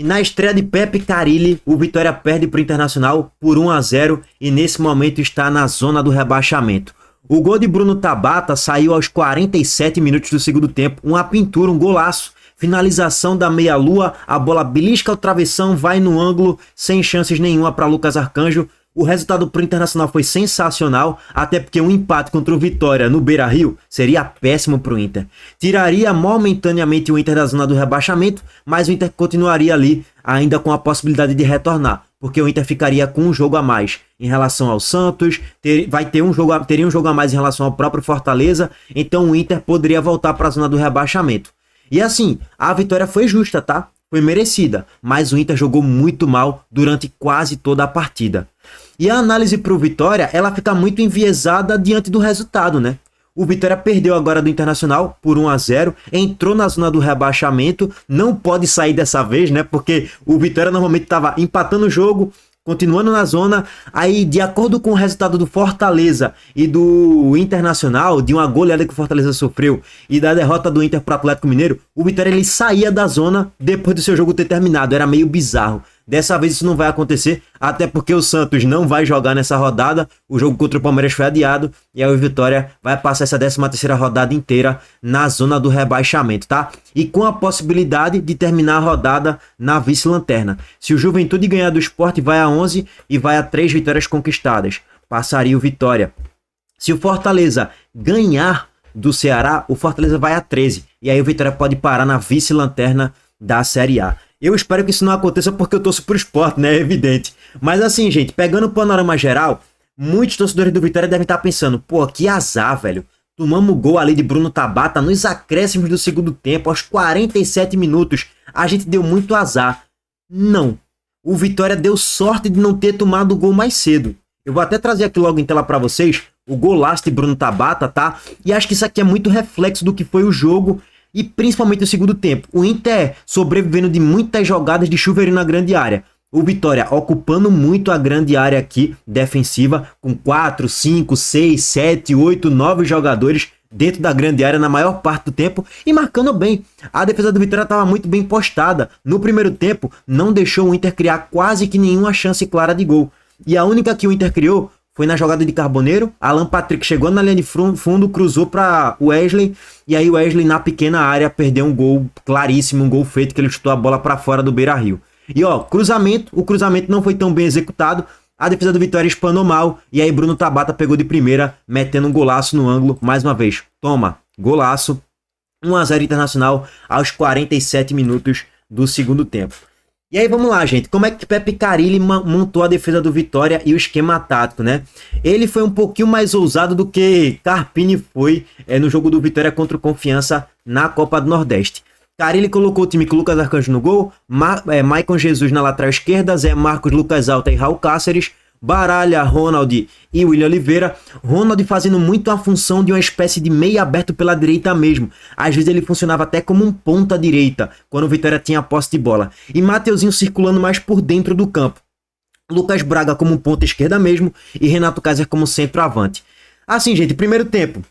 E na estreia de Pepe Carille, o Vitória perde para o Internacional por 1-0 e nesse momento está na zona do rebaixamento. O gol de Bruno Tabata saiu aos 47 minutos do segundo tempo, uma pintura, um golaço. Finalização da meia-lua, a bola belisca o travessão, vai no ângulo, sem chances nenhuma para Lucas Arcanjo. O resultado para o Internacional foi sensacional, até porque um empate contra o Vitória no Beira-Rio seria péssimo para o Inter. Tiraria momentaneamente o Inter da zona do rebaixamento, mas o Inter continuaria ali ainda com a possibilidade de retornar, porque o Inter ficaria com um jogo a mais em relação ao Santos, teria um jogo a mais em relação ao próprio Fortaleza, então o Inter poderia voltar para a zona do rebaixamento. E assim, a vitória foi justa, tá? Foi merecida, mas o Inter jogou muito mal durante quase toda a partida. E a análise para o Vitória, ela fica muito enviesada diante do resultado, né? O Vitória perdeu agora do Internacional por 1-0, entrou na zona do rebaixamento, não pode sair dessa vez, né? Porque o Vitória normalmente estava empatando o jogo, continuando na zona, aí de acordo com o resultado do Fortaleza e do Internacional, de uma goleada que o Fortaleza sofreu e da derrota do Inter para o Atlético Mineiro, o Vitória ele saía da zona depois do seu jogo ter terminado, era meio bizarro. Dessa vez isso não vai acontecer, até porque o Santos não vai jogar nessa rodada, o jogo contra o Palmeiras foi adiado, e aí o Vitória vai passar essa 13ª rodada inteira na zona do rebaixamento, tá? E com a possibilidade de terminar a rodada na vice-lanterna. Se o Juventude ganhar do Sport, vai a 11 e vai a 3 vitórias conquistadas. Passaria o Vitória. Se o Fortaleza ganhar do Ceará, o Fortaleza vai a 13, e aí o Vitória pode parar na vice-lanterna da Série A. Eu espero que isso não aconteça porque eu torço pro Sport, né? É evidente. Mas assim, gente, pegando o panorama geral, muitos torcedores do Vitória devem estar pensando, pô, que azar, velho. Tomamos gol ali de Bruno Tabata nos acréscimos do segundo tempo, aos 47 minutos. A gente deu muito azar. Não. O Vitória deu sorte de não ter tomado o gol mais cedo. Eu vou até trazer aqui logo em tela pra vocês o golaço de Bruno Tabata, tá? E acho que isso aqui é muito reflexo do que foi o jogo e principalmente o segundo tempo. O Inter sobrevivendo de muitas jogadas de chuveirinho na grande área. O Vitória ocupando muito a grande área aqui defensiva, com 4, 5, 6, 7, 8, 9 jogadores dentro da grande área na maior parte do tempo e marcando bem. A defesa do Vitória estava muito bem postada. No primeiro tempo, não deixou o Inter criar quase que nenhuma chance clara de gol. E a única que o Inter criou foi na jogada de Carboneiro. Alan Patrick chegou na linha de fundo, cruzou para Wesley. E aí o Wesley na pequena área perdeu um gol claríssimo, um gol feito que ele chutou a bola para fora do Beira-Rio. E ó, o cruzamento não foi tão bem executado. A defesa do Vitória espanou mal. E aí Bruno Tabata pegou de primeira, metendo um golaço no ângulo. Mais uma vez, toma, golaço. 1-0 Internacional aos 47 minutos do segundo tempo. E aí vamos lá, gente, como é que Pepe Carille montou a defesa do Vitória e o esquema tático, né? Ele foi um pouquinho mais ousado do que Carpini foi no jogo do Vitória contra o Confiança na Copa do Nordeste. Carille colocou o time com Lucas Arcanjo no gol, Maicon Jesus na lateral esquerda, Zé Marcos, Lucas Alta e Raul Cáceres, Baralha, Ronald e William Oliveira. Ronald fazendo muito a função de uma espécie de meia aberto pela direita mesmo. Às vezes ele funcionava até como um ponta direita, quando o Vitória tinha a posse de bola. E Mateuzinho circulando mais por dentro do campo. Lucas Braga como ponta esquerda mesmo e Renato Kaiser como centroavante. Assim, gente, primeiro tempo.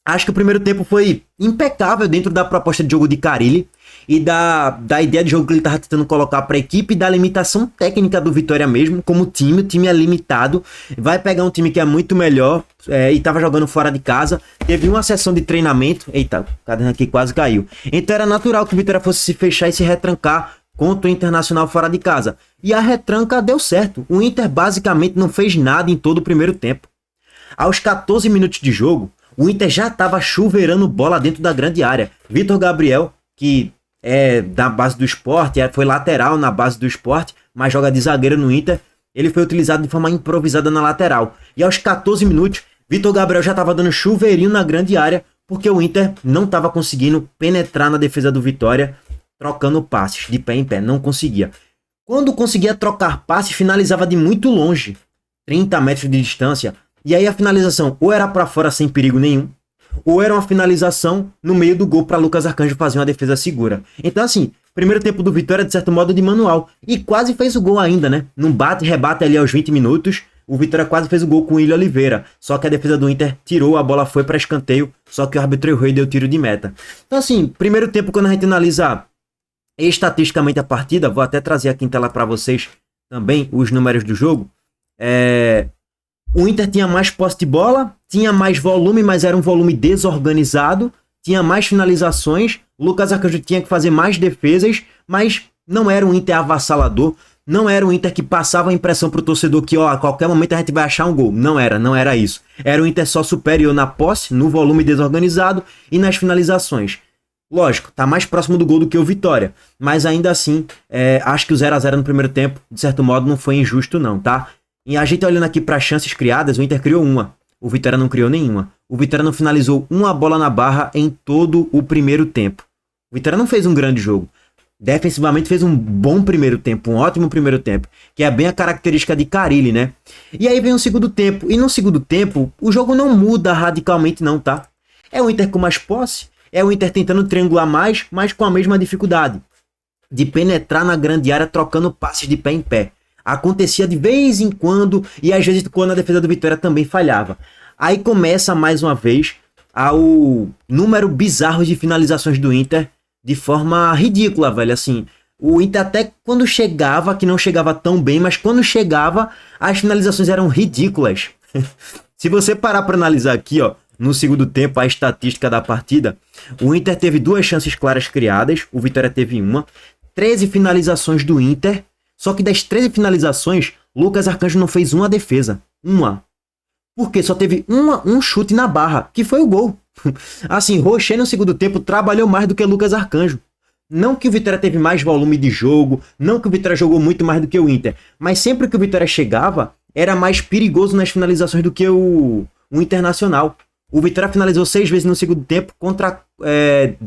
Acho que o primeiro tempo foi impecável dentro da proposta de jogo de Carille e da ideia de jogo que ele estava tentando colocar para a equipe e da limitação técnica do Vitória mesmo, como time. O time é limitado, vai pegar um time que é muito melhor e estava jogando fora de casa. Teve uma sessão de treinamento, eita, o caderno aqui quase caiu. Então era natural que o Vitória fosse se fechar e se retrancar contra o Internacional fora de casa. E a retranca deu certo, o Inter basicamente não fez nada em todo o primeiro tempo. Aos 14 minutos de jogo, o Inter já estava chuveirando bola dentro da grande área. Vitor Gabriel, que é da base do Sport, foi lateral na base do Sport, mas joga de zagueiro no Inter, ele foi utilizado de forma improvisada na lateral. E aos 14 minutos, Vitor Gabriel já estava dando chuveirinho na grande área, porque o Inter não estava conseguindo penetrar na defesa do Vitória, trocando passes de pé em pé, não conseguia. Quando conseguia trocar passes, finalizava de muito longe, 30 metros de distância. E aí a finalização ou era para fora sem perigo nenhum, ou era uma finalização no meio do gol para Lucas Arcanjo fazer uma defesa segura. Então assim, primeiro tempo do Vitória de certo modo de manual. E quase fez o gol ainda, né? Num bate-rebate ali aos 20 minutos, o Vitória quase fez o gol com o William Oliveira. Só que a defesa do Inter tirou, a bola foi para escanteio, só que o árbitro errou e deu tiro de meta. Então assim, primeiro tempo quando a gente analisa Estatisticamente a partida, vou até trazer aqui em tela para vocês também os números do jogo. O Inter tinha mais posse de bola, tinha mais volume, mas era um volume desorganizado, tinha mais finalizações, Lucas Arcanjo tinha que fazer mais defesas, mas não era um Inter avassalador, não era um Inter que passava a impressão pro torcedor que, ó, a qualquer momento a gente vai achar um gol. Não era isso. Era um Inter só superior na posse, no volume desorganizado e nas finalizações. Lógico, tá mais próximo do gol do que o Vitória, mas ainda assim, acho que o 0 a 0 no primeiro tempo, de certo modo, não foi injusto não, tá? E a gente olhando aqui para chances criadas, o Inter criou uma, o Vitória não criou nenhuma. O Vitória não finalizou uma bola na barra em todo o primeiro tempo. O Vitória não fez um grande jogo. Defensivamente fez um bom primeiro tempo, um ótimo primeiro tempo, que é bem a característica de Carille, né? E aí vem o segundo tempo, e no segundo tempo, o jogo não muda radicalmente não, tá? É o Inter com mais posse, é o Inter tentando triangular mais, mas com a mesma dificuldade de penetrar na grande área trocando passes de pé em pé. Acontecia de vez em quando e às vezes quando a defesa do Vitória também falhava. Aí começa mais uma vez o número bizarro de finalizações do Inter de forma ridícula, velho. Assim, o Inter até quando chegava, que não chegava tão bem, mas quando chegava, as finalizações eram ridículas. Se você parar para analisar aqui, ó, no segundo tempo, a estatística da partida, o Inter teve 2 chances claras criadas, o Vitória teve uma, 13 finalizações do Inter, só que das 13 finalizações, Lucas Arcanjo não fez uma defesa, uma. Porque só teve um chute na barra, que foi o gol. Assim, Rocher no segundo tempo trabalhou mais do que Lucas Arcanjo. Não que o Vitória teve mais volume de jogo, não que o Vitória jogou muito mais do que o Inter, mas sempre que o Vitória chegava, era mais perigoso nas finalizações do que o Internacional. O Vitória finalizou 6 vezes no segundo tempo contra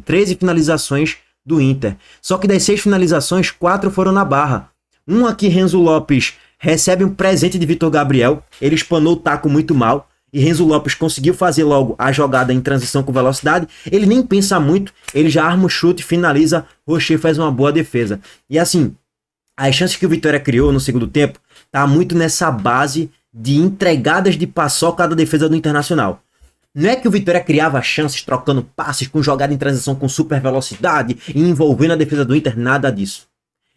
13 finalizações do Inter. Só que das 6 finalizações, 4 foram na barra. Uma que Renzo Lopes recebe um presente de Vitor Gabriel. Ele espanou o taco muito mal. E Renzo Lopes conseguiu fazer logo a jogada em transição com velocidade. Ele nem pensa muito. Ele já arma o chute, finaliza. Rocher faz uma boa defesa. E assim, as chances que o Vitória criou no segundo tempo tá muito nessa base de entregadas de paçoca da defesa do Internacional. Não é que o Vitória criava chances trocando passes com jogada em transição com super velocidade e envolvendo a defesa do Inter, nada disso.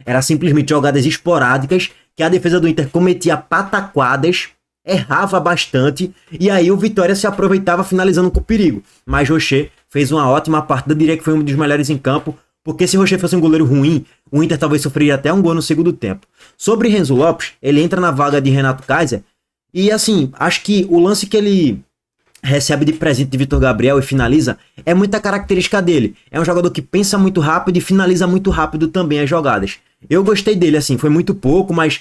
Era simplesmente jogadas esporádicas que a defesa do Inter cometia pataquadas, errava bastante e aí o Vitória se aproveitava finalizando com perigo. Mas Rocher fez uma ótima partida, diria que foi um dos melhores em campo, porque se Rocher fosse um goleiro ruim, o Inter talvez sofreria até um gol no segundo tempo. Sobre Renzo Lopes, ele entra na vaga de Renato Kaiser e assim, acho que o lance que ele recebe de presente de Vitor Gabriel e finaliza, é muita característica dele. É um jogador que pensa muito rápido e finaliza muito rápido também as jogadas. Eu gostei dele, assim, foi muito pouco, mas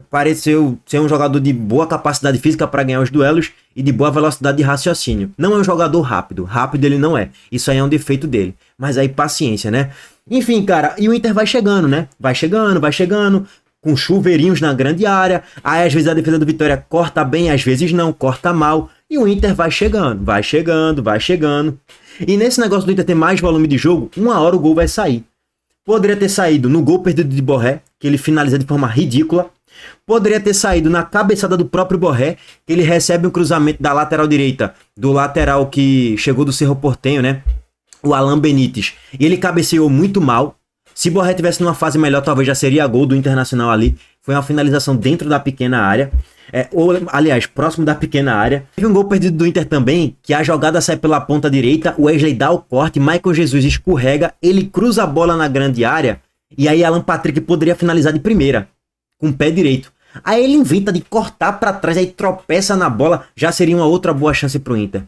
pareceu ser um jogador de boa capacidade física para ganhar os duelos e de boa velocidade de raciocínio. Não é um jogador rápido, rápido ele não é. Isso aí é um defeito dele. Mas aí paciência, né? Enfim, cara, e o Inter vai chegando, né? Vai chegando, com chuveirinhos na grande área. Aí às vezes a defesa do Vitória corta bem, às vezes não, corta mal. E o Inter vai chegando. E nesse negócio do Inter ter mais volume de jogo, uma hora o gol vai sair. Poderia ter saído no gol perdido de Borré, que ele finaliza de forma ridícula. Poderia ter saído na cabeçada do próprio Borré, que ele recebe um cruzamento da lateral direita, do lateral que chegou do Cerro Porteño, né? O Alan Benítez. E ele cabeceou muito mal. Se Borré tivesse numa fase melhor, talvez já seria gol do Internacional ali. Foi uma finalização dentro da pequena área. Aliás, próximo da pequena área. Teve um gol perdido do Inter também, que a jogada sai pela ponta direita, o Wesley dá o corte, Michael Jesus escorrega, ele cruza a bola na grande área, e aí Alan Patrick poderia finalizar de primeira, com o pé direito. Aí ele inventa de cortar para trás, aí tropeça na bola, já seria uma outra boa chance pro Inter.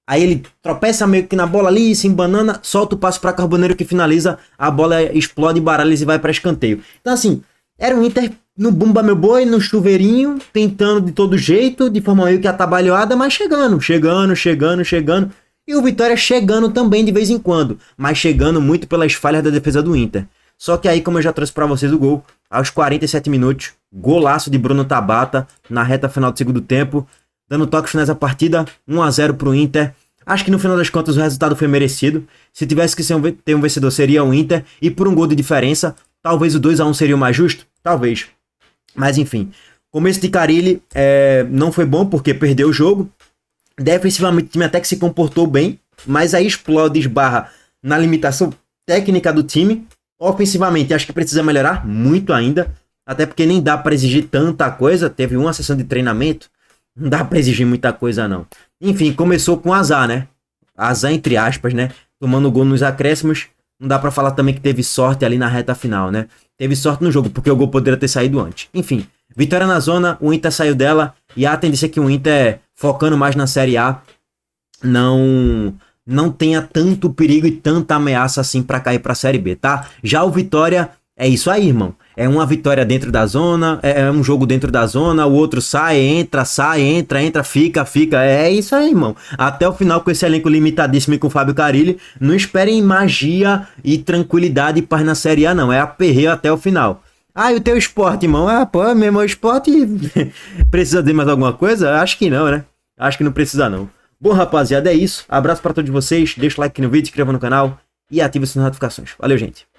Aí ele tropeça meio que na bola ali, se embanana, solta o passo para Carboneiro que finaliza, a bola explode, baralhas e vai para escanteio. Então assim, era um Inter no bumba meu boi, no chuveirinho, tentando de todo jeito, de forma meio que atabalhoada, mas chegando. E o Vitória chegando também de vez em quando, mas chegando muito pelas falhas da defesa do Inter. Só que aí, como eu já trouxe para vocês o gol, aos 47 minutos, golaço de Bruno Tabata na reta final do segundo tempo, dando toques finais à partida, 1 a 0 pro Inter. Acho que no final das contas o resultado foi merecido. Se tivesse que ter um vencedor seria o Inter, e por um gol de diferença, talvez o 2 a 1 seria o mais justo? Talvez. Mas enfim, começo de Carille não foi bom porque perdeu o jogo. Defensivamente o time até que se comportou bem, mas aí explode, esbarra na limitação técnica do time. Ofensivamente, acho que precisa melhorar muito ainda, até porque nem dá para exigir tanta coisa. Teve uma sessão de treinamento, não dá para exigir muita coisa não. Enfim, começou com azar, né? Azar entre aspas, né? Tomando gol nos acréscimos. Não dá para falar também que teve sorte ali na reta final, né? Teve sorte no jogo, porque o gol poderia ter saído antes. Enfim, vitória na zona, o Inter saiu dela e a tendência é que o Inter, focando mais na Série A, não tenha tanto perigo e tanta ameaça assim pra cair pra Série B, tá? Já o Vitória é isso aí, irmão. É uma vitória dentro da zona, é um jogo dentro da zona, o outro sai, entra, fica. É isso aí, irmão. Até o final com esse elenco limitadíssimo e com o Fábio Carille, não esperem magia e tranquilidade e paz na Série A, não. É aperreio até o final. Ah, e o teu esporte, irmão? Ah, pô, mesmo o esporte precisa de mais alguma coisa? Acho que não, né? Acho que não precisa, não. Bom, rapaziada, é isso. Abraço pra todos vocês. Deixa o like aqui no vídeo, se inscreva no canal e ative as notificações. Valeu, gente.